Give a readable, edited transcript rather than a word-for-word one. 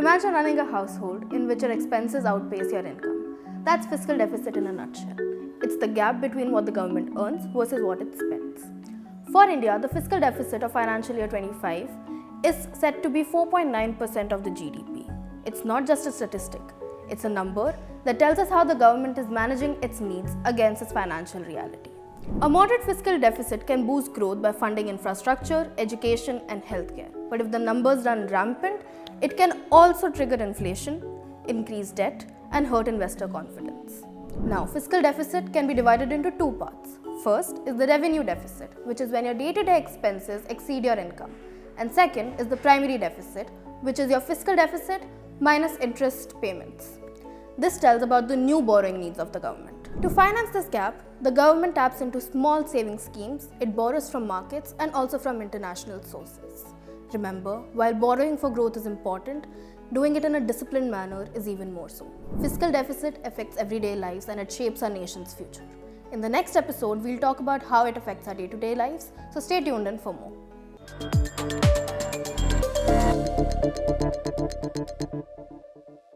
Imagine running a household in which your expenses outpace your income. That's fiscal deficit in a nutshell. It's the gap between what the government earns versus what it spends. For India, the fiscal deficit of financial year 25 is set to be 4.9% of the GDP. It's not just a statistic, it's a number that tells us how the government is managing its needs against its financial reality. A moderate fiscal deficit can boost growth by funding infrastructure, education, and healthcare. But if the numbers run rampant, it can also trigger inflation, increase debt, and hurt investor confidence. Now, fiscal deficit can be divided into two parts. First is the revenue deficit, which is when your day-to-day expenses exceed your income. And second is the primary deficit, which is your fiscal deficit minus interest payments. This tells about the new borrowing needs of the government. To finance this gap, the government taps into small savings schemes, it borrows from markets and also from international sources. Remember, while borrowing for growth is important, doing it in a disciplined manner is even more so. Fiscal deficit affects everyday lives and it shapes our nation's future. In the next episode, we'll talk about how it affects our day-to-day lives, so stay tuned in for more.